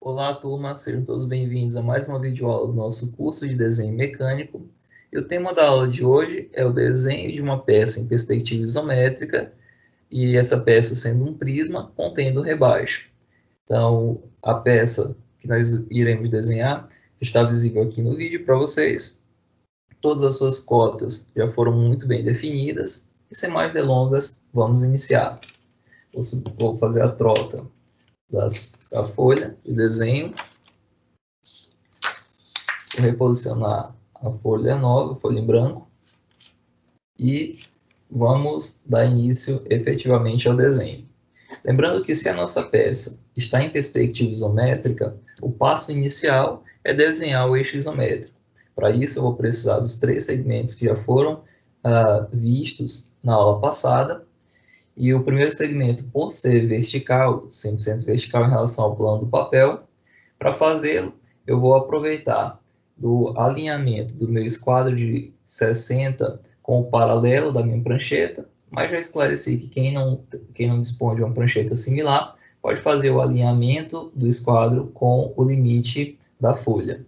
Olá, turma, sejam todos bem-vindos a mais uma videoaula do nosso curso de desenho mecânico. E o tema da aula de hoje é o desenho de uma peça em perspectiva isométrica, e essa peça sendo um prisma contendo rebaixo. Então, a peça que nós iremos desenhar está visível aqui no vídeo para vocês. Todas as suas cotas já foram muito bem definidas, e sem mais delongas, vamos iniciar. Vou fazer a troca da folha de desenho. Vou reposicionar a folha nova, a folha em branco, e vamos dar início efetivamente ao desenho. Lembrando que se a nossa peça está em perspectiva isométrica, o passo inicial é desenhar o eixo isométrico. Para isso eu vou precisar dos 3 segmentos que já foram vistos na aula passada. E o primeiro segmento, por ser vertical, 100% vertical em relação ao plano do papel, para fazê-lo, eu vou aproveitar do alinhamento do meu esquadro de 60 com o paralelo da minha prancheta, mas já esclareci que quem não dispõe de uma prancheta similar, pode fazer o alinhamento do esquadro com o limite da folha.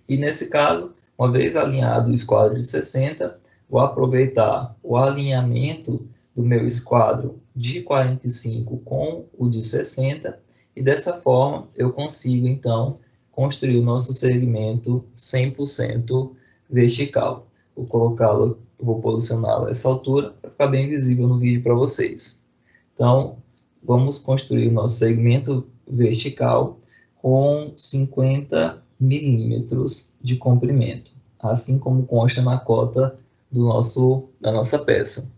E nesse caso, uma vez alinhado o esquadro de 60, vou aproveitar o alinhamento do meu esquadro de 45 com o de 60, e dessa forma eu consigo então construir o nosso segmento 100% vertical. Vou posicioná-lo a essa altura para ficar bem visível no vídeo para vocês. Então, vamos construir o nosso segmento vertical com 50 milímetros de comprimento, assim como consta na cota da nossa peça.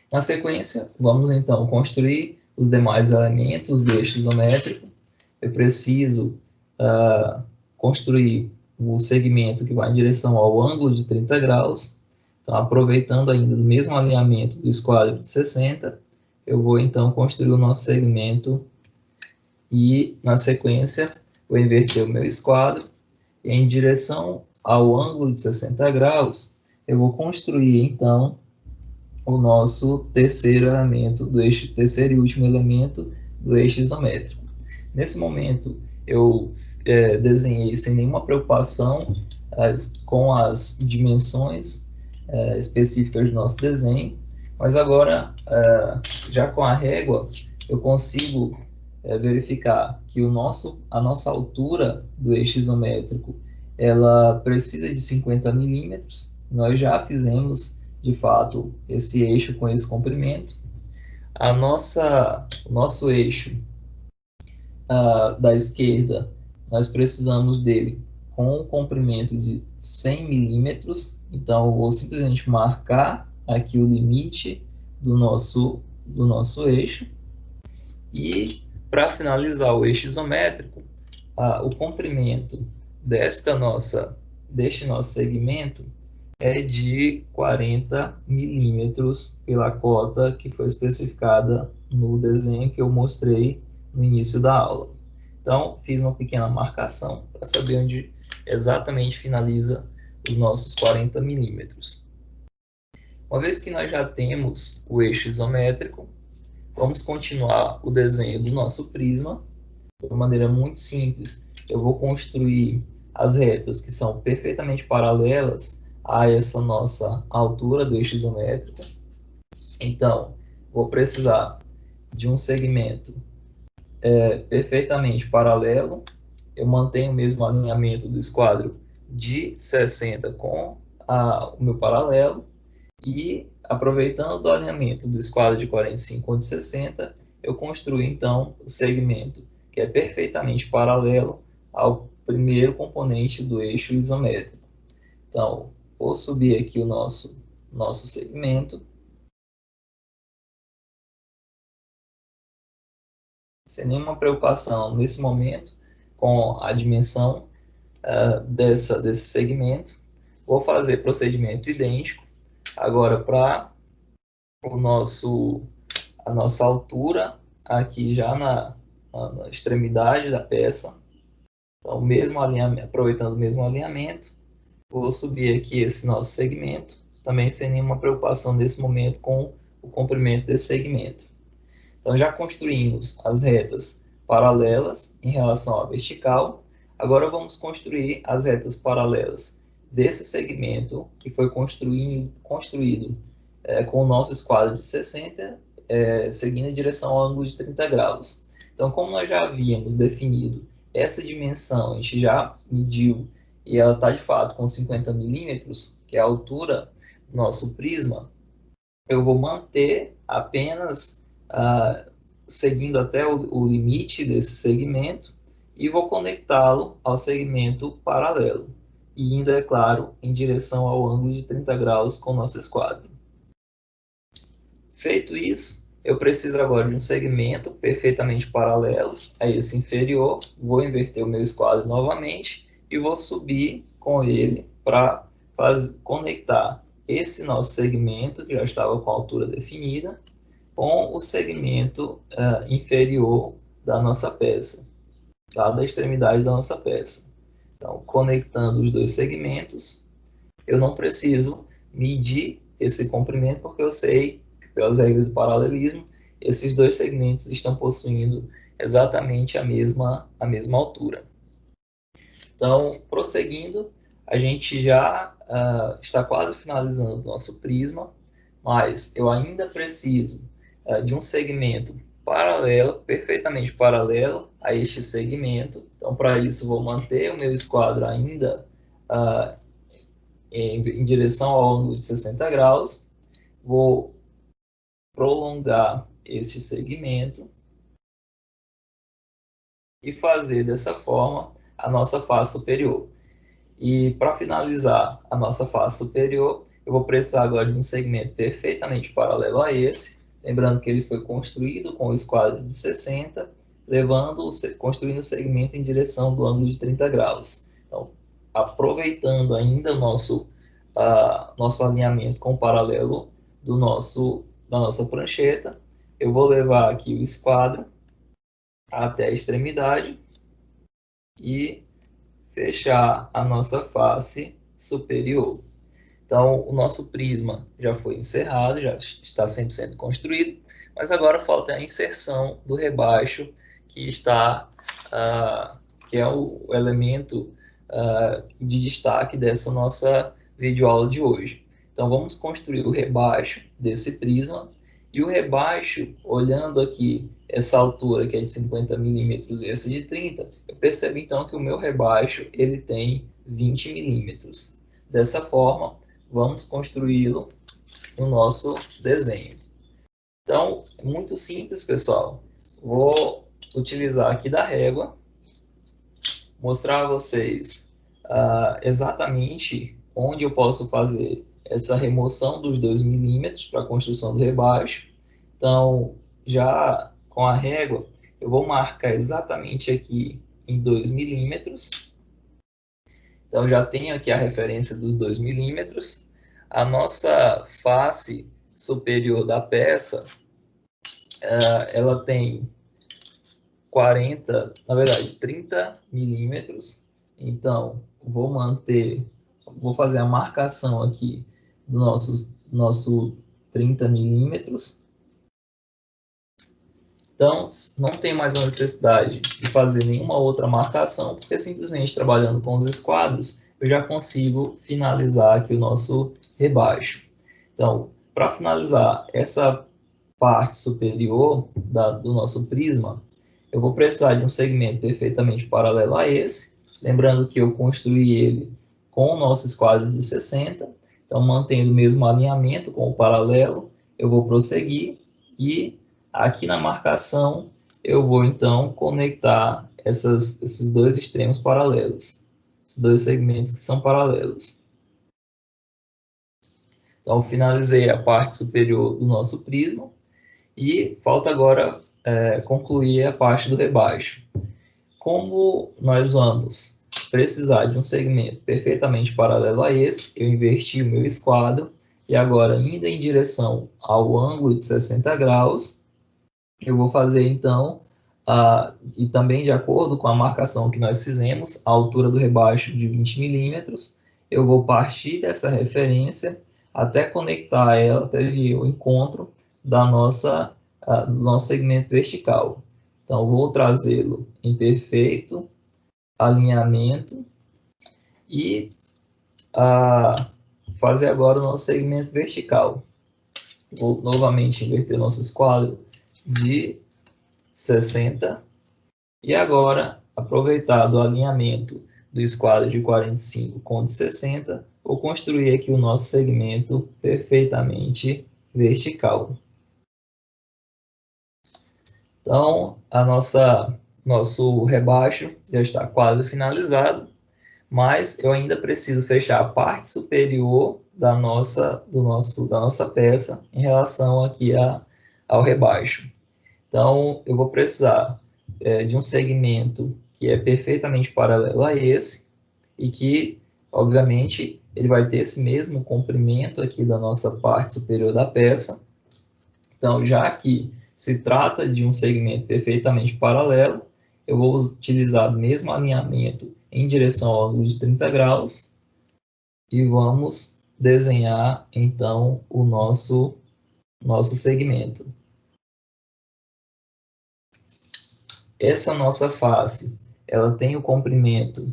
Na sequência, vamos então construir os demais elementos do eixo isométrico. Eu preciso construir o segmento que vai em direção ao ângulo de 30 graus. Então, aproveitando ainda do mesmo alinhamento do esquadro de 60, eu vou então construir o nosso segmento e, na sequência, vou inverter o meu esquadro e, em direção ao ângulo de 60 graus, eu vou construir então o nosso terceiro e último elemento do eixo isométrico. Nesse momento, eu desenhei sem nenhuma preocupação com as dimensões específicas do nosso desenho, mas agora, já com a régua, eu consigo verificar que a nossa altura do eixo isométrico ela precisa de 50 milímetros. Nós já fizemos de fato esse eixo com esse comprimento. O nosso eixo da esquerda, nós precisamos dele com um comprimento de 100 milímetros. Então eu vou simplesmente marcar aqui o limite do nosso eixo. E para finalizar o eixo isométrico, o comprimento deste nosso segmento é de 40 milímetros pela cota que foi especificada no desenho que eu mostrei no início da aula. Então, fiz uma pequena marcação para saber onde exatamente finaliza os nossos 40 milímetros. Uma vez que nós já temos o eixo isométrico, vamos continuar o desenho do nosso prisma. De uma maneira muito simples, eu vou construir as retas que são perfeitamente paralelas a essa nossa altura do eixo isométrico. Então, vou precisar de um segmento perfeitamente paralelo. Eu mantenho o mesmo alinhamento do esquadro de 60 com o meu paralelo, e aproveitando o alinhamento do esquadro de 45 com o de 60, eu construo então o segmento que é perfeitamente paralelo ao primeiro componente do eixo isométrico. Então, vou subir aqui o nosso segmento, sem nenhuma preocupação nesse momento com a dimensão desse segmento. Vou fazer procedimento idêntico agora para a nossa altura aqui já na extremidade da peça. Então, aproveitando o mesmo alinhamento, vou subir aqui esse nosso segmento, também sem nenhuma preocupação nesse momento com o comprimento desse segmento. Então, já construímos as retas paralelas em relação à vertical. Agora vamos construir as retas paralelas desse segmento que foi construído com o nosso esquadro de 60, seguindo em direção ao ângulo de 30 graus. Então, como nós já havíamos definido essa dimensão, a gente já mediu e ela está de fato com 50 milímetros, que é a altura do nosso prisma, eu vou manter apenas seguindo até o limite desse segmento e vou conectá-lo ao segmento paralelo, e indo, é claro, em direção ao ângulo de 30 graus com o nosso esquadro. Feito isso, eu preciso agora de um segmento perfeitamente paralelo a esse inferior, vou inverter o meu esquadro novamente e vou subir com ele para conectar esse nosso segmento, que já estava com a altura definida, com o segmento inferior da nossa peça, da extremidade da nossa peça. Então, conectando os dois segmentos, eu não preciso medir esse comprimento, porque eu sei, pelas regras do paralelismo, esses dois segmentos estão possuindo exatamente a mesma altura. Então, prosseguindo, a gente já está quase finalizando o nosso prisma, mas eu ainda preciso de um segmento paralelo, perfeitamente paralelo a este segmento. Então, para isso, vou manter o meu esquadro ainda em direção ao ângulo de 60 graus, vou prolongar este segmento e fazer dessa forma a nossa face superior. E para finalizar a nossa face superior, eu vou precisar agora de um segmento perfeitamente paralelo a esse, lembrando que ele foi construído com o esquadro de 60, construindo o segmento em direção do ângulo de 30 graus. Então, aproveitando ainda o nosso alinhamento com o paralelo da nossa prancheta, eu vou levar aqui o esquadro até a extremidade e fechar a nossa face superior. Então, o nosso prisma já foi encerrado, já está 100% construído, mas agora falta a inserção do rebaixo, que é o elemento de destaque dessa nossa videoaula de hoje. Então, vamos construir o rebaixo desse prisma, e o rebaixo, olhando aqui essa altura que é de 50 milímetros e essa de 30, eu percebo então que o meu rebaixo ele tem 20 milímetros. Dessa forma, vamos construí-lo no nosso desenho. Então, é muito simples, pessoal. Vou utilizar aqui da régua, mostrar a vocês exatamente onde eu posso fazer essa remoção dos 2 milímetros para a construção do rebaixo. Então, já com a régua, eu vou marcar exatamente aqui em 2 milímetros. Então, já tenho aqui a referência dos 2 milímetros. A nossa face superior da peça, ela tem 30 milímetros. Então, vou fazer a marcação aqui do nosso 30 milímetros. Então, não tem mais a necessidade de fazer nenhuma outra marcação, porque simplesmente trabalhando com os esquadros, eu já consigo finalizar aqui o nosso rebaixo. Então, para finalizar essa parte superior do nosso prisma, eu vou precisar de um segmento perfeitamente paralelo a esse, lembrando que eu construí ele com o nosso esquadro de 60, então mantendo o mesmo alinhamento com o paralelo, eu vou prosseguir e aqui na marcação eu vou então conectar esses dois extremos paralelos, esses dois segmentos que são paralelos. Então finalizei a parte superior do nosso prisma e falta agora concluir a parte do rebaixo. Como nós vamos precisar de um segmento perfeitamente paralelo a esse, eu inverti o meu esquadro e agora, indo em direção ao ângulo de 60 graus, eu vou fazer então, e também de acordo com a marcação que nós fizemos, a altura do rebaixo de 20 milímetros, eu vou partir dessa referência até conectar ela, até o encontro do nosso segmento vertical. Então, vou trazê-lo em perfeito alinhamento e fazer agora o nosso segmento vertical. Vou novamente inverter nosso esquadro de 60 e agora, aproveitar do alinhamento do esquadro de 45 com o de 60, vou construir aqui o nosso segmento perfeitamente vertical. Então, nosso rebaixo já está quase finalizado, mas eu ainda preciso fechar a parte superior da nossa peça em relação aqui ao rebaixo. Então, eu vou precisar de um segmento que é perfeitamente paralelo a esse e que, obviamente, ele vai ter esse mesmo comprimento aqui da nossa parte superior da peça. Então, já que se trata de um segmento perfeitamente paralelo, eu vou utilizar o mesmo alinhamento em direção ao ângulo de 30 graus e vamos desenhar, então, o nosso segmento. Essa nossa face, ela tem o comprimento,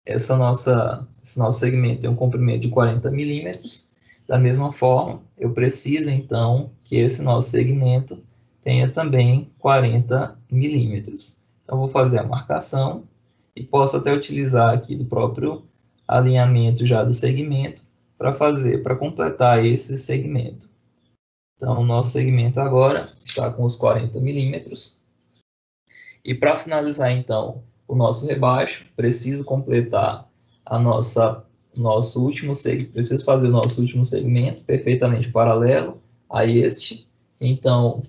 esse nosso segmento tem um comprimento de 40 milímetros. Da mesma forma, eu preciso, então, que esse nosso segmento tenha também 40 milímetros. Então, vou fazer a marcação e posso até utilizar aqui do próprio alinhamento já do segmento para completar esse segmento. Então, o nosso segmento agora está com os 40 milímetros. E para finalizar, então, o nosso rebaixo, preciso completar preciso fazer o nosso último segmento perfeitamente paralelo a este. Então,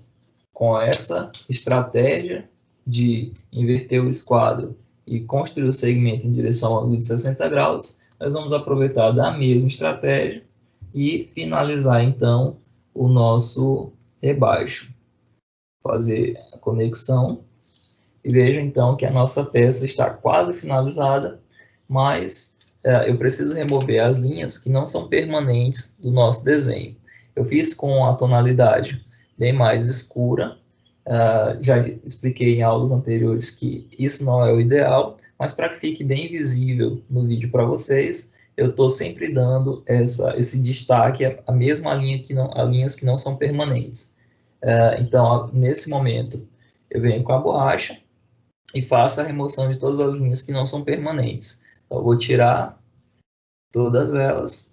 com essa estratégia de inverter o esquadro e construir o segmento em direção ao ângulo de 60 graus, nós vamos aproveitar da mesma estratégia e finalizar, então, o nosso rebaixo. Fazer a conexão. E veja então que a nossa peça está quase finalizada, mas eu preciso remover as linhas que não são permanentes do nosso desenho. Eu fiz com a tonalidade bem mais escura, já expliquei em aulas anteriores que isso não é o ideal, mas para que fique bem visível no vídeo para vocês, eu estou sempre dando esse destaque a mesma linha a linhas que não são permanentes. Então, nesse momento, eu venho com a borracha e faça a remoção de todas as linhas que não são permanentes. Então, eu vou tirar todas elas.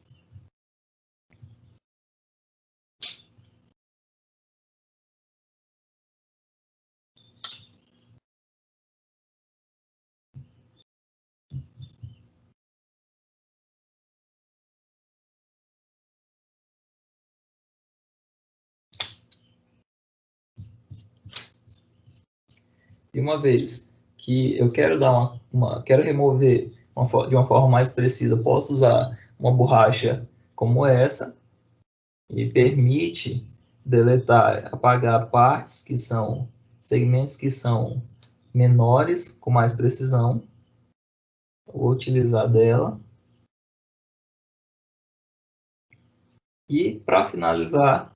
E uma vez que eu quero quero remover de uma forma mais precisa, posso usar uma borracha como essa e permite deletar, apagar partes que são segmentos que são menores com mais precisão. Vou utilizar dela. E para finalizar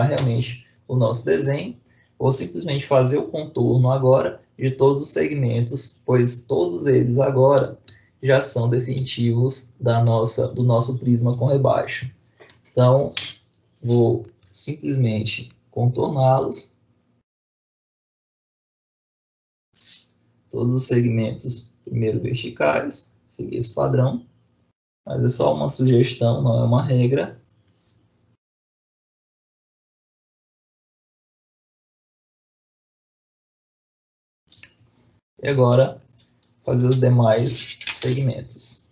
realmente o nosso desenho, vou simplesmente fazer o contorno agora de todos os segmentos, pois todos eles agora já são definitivos do nosso prisma com rebaixo. Então, vou simplesmente contorná-los, todos os segmentos primeiro verticais, seguir esse padrão, mas é só uma sugestão, não é uma regra. E agora, fazer os demais segmentos.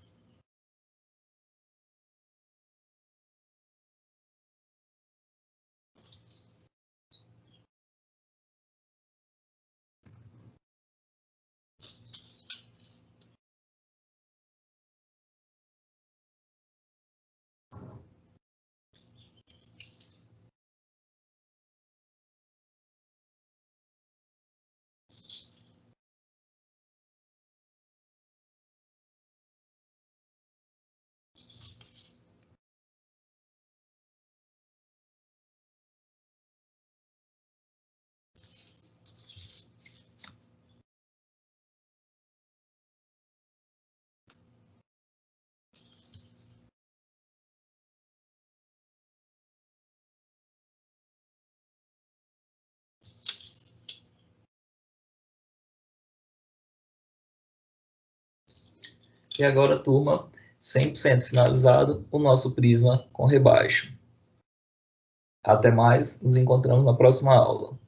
E agora, turma, 100% finalizado o nosso prisma com rebaixo. Até mais, nos encontramos na próxima aula.